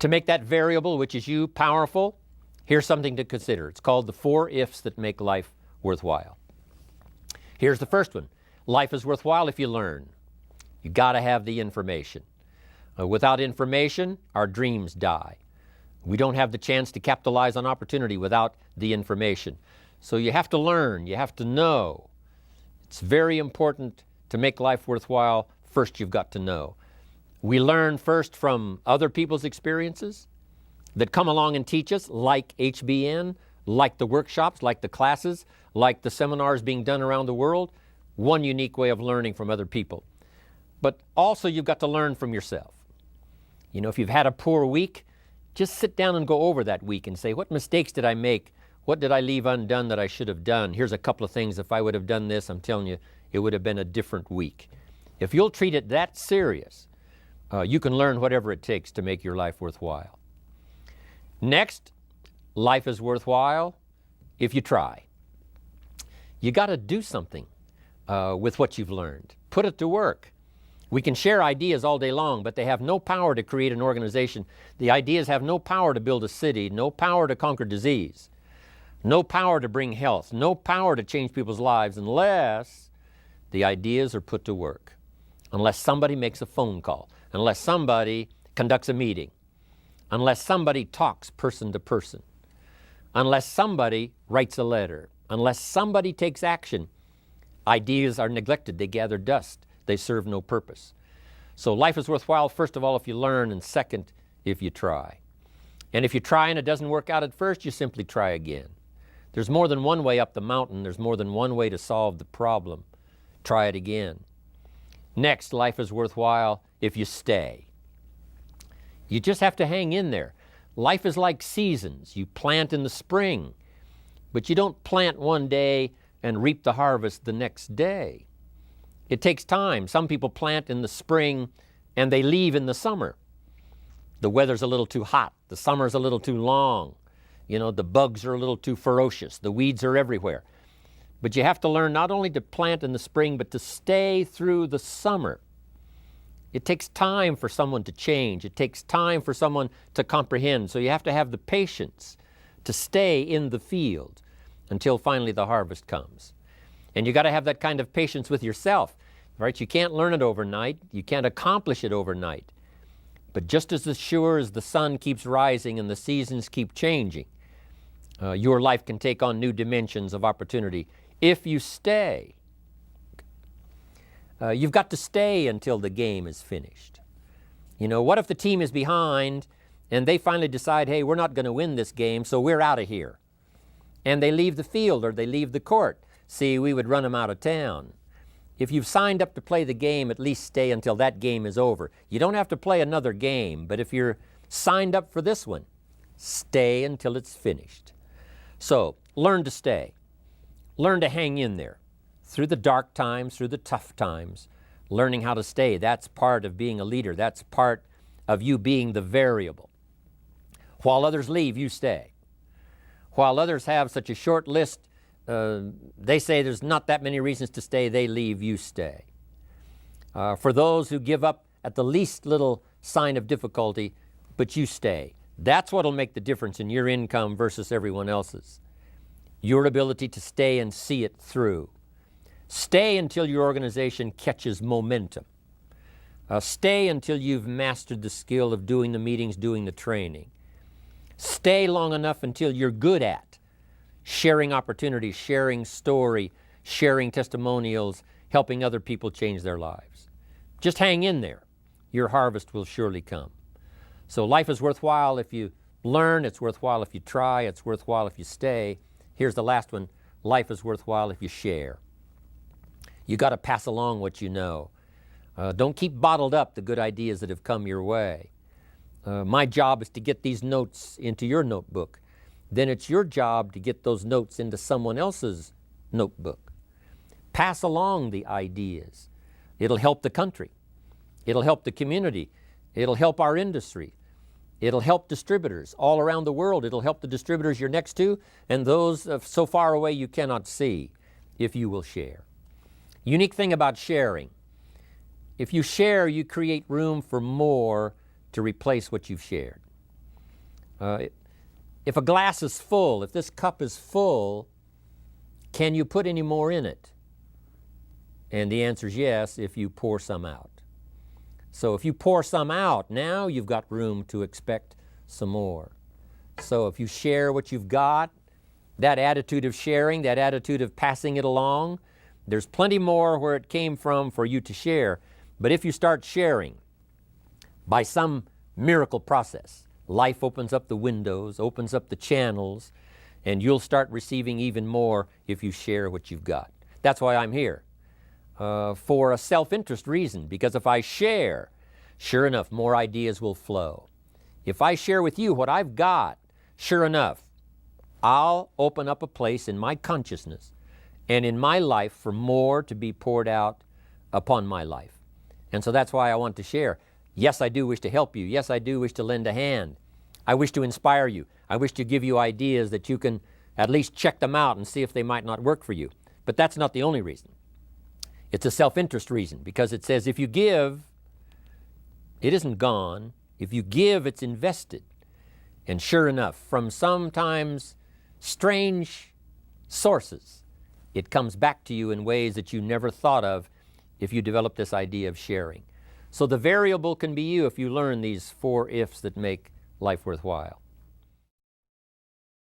To make that variable, which is you, powerful, here's something to consider. It's called the 4 ifs that make life worthwhile. Here's the first one. Life is worthwhile if you learn. You got to have the information. Without information, our dreams die. We don't have the chance to capitalize on opportunity without the information. So you have to learn, you have to know. It's very important to make life worthwhile. First, you've got to know. We learn first from other people's experiences that come along and teach us, like HBN, like the workshops, like the classes, like the seminars being done around the world. One unique way of learning from other people. But also you've got to learn from yourself. You know, if you've had a poor week, just sit down and go over that week and say, what mistakes did I make? What did I leave undone that I should have done? Here's a couple of things. If I would have done this, I'm telling you, it would have been a different week. If you'll treat it that serious, you can learn whatever it takes to make your life worthwhile. Next, life is worthwhile if you try. You got to do something with what you've learned. Put it to work. We can share ideas all day long, but they have no power to create an organization. The ideas have no power to build a city, no power to conquer disease, no power to bring health, no power to change people's lives unless the ideas are put to work, unless somebody makes a phone call, unless somebody conducts a meeting, unless somebody talks person to person, unless somebody writes a letter, unless somebody takes action. Ideas are neglected. They gather dust. They serve no purpose. So life is worthwhile, first of all, if you learn, and second, if you try. And if you try and it doesn't work out at first, you simply try again. There's more than one way up the mountain. There's more than one way to solve the problem. Try it again. Next, life is worthwhile if you stay. You just have to hang in there. Life is like seasons. You plant in the spring, but you don't plant one day and reap the harvest the next day. It takes time. Some people plant in the spring and they leave in the summer. The weather's a little too hot. The summer's a little too long. You know, the bugs are a little too ferocious. The weeds are everywhere. But you have to learn not only to plant in the spring, but to stay through the summer. It takes time for someone to change. It takes time for someone to comprehend. So you have to have the patience to stay in the field until finally the harvest comes. And you got to have that kind of patience with yourself, right? You can't learn it overnight. You can't accomplish it overnight. But just as sure as the sun keeps rising and the seasons keep changing, your life can take on new dimensions of opportunity if you stay. You've got to stay until the game is finished. You know, what if the team is behind and they finally decide, hey, we're not going to win this game, so we're out of here. And they leave the field or they leave the court. See, we would run them out of town. If you've signed up to play the game, at least stay until that game is over. You don't have to play another game, but if you're signed up for this one, stay until it's finished. So, learn to stay. Learn to hang in there. Through the dark times, through the tough times, learning how to stay. That's part of being a leader. That's part of you being the variable. While others leave, you stay. While others have such a short list, they say there's not that many reasons to stay, they leave, you stay. For those who give up at the least little sign of difficulty, but you stay. That's what will make the difference in your income versus everyone else's. Your ability to stay and see it through. Stay until your organization catches momentum. Stay until you've mastered the skill of doing the meetings, doing the training. Stay long enough until you're good at sharing opportunities, sharing story, sharing testimonials, helping other people change their lives. Just hang in there. Your harvest will surely come. So life is worthwhile if you learn. It's worthwhile if you try. It's worthwhile if you stay. Here's the last one. Life is worthwhile if you share. You got to pass along what you know. Don't keep bottled up the good ideas that have come your way. My job is to get these notes into your notebook. Then it's your job to get those notes into someone else's notebook. Pass along the ideas. It'll help the country. It'll help the community. It'll help our industry. It'll help distributors all around the world. It'll help the distributors you're next to and those so far away you cannot see if you will share. Unique thing about sharing. If you share, you create room for more to replace what you've shared. If a glass is full, if this cup is full, can you put any more in it? And the answer is yes, if you pour some out. So if you pour some out, now you've got room to expect some more. So if you share what you've got, that attitude of sharing, that attitude of passing it along, there's plenty more where it came from for you to share. But if you start sharing by some miracle process, life opens up the windows, opens up the channels, and you'll start receiving even more if you share what you've got. That's why I'm here, for a self-interest reason, because if I share, sure enough, more ideas will flow. If I share with you what I've got, sure enough, I'll open up a place in my consciousness and in my life for more to be poured out upon my life. And so that's why I want to share. Yes, I do wish to help you. Yes, I do wish to lend a hand. I wish to inspire you. I wish to give you ideas that you can at least check them out and see if they might not work for you. But that's not the only reason. It's a self-interest reason, because it says if you give, it isn't gone. If you give, it's invested. And sure enough, from sometimes strange sources, it comes back to you in ways that you never thought of if you develop this idea of sharing. So the variable can be you if you learn these 4 ifs that make life worthwhile.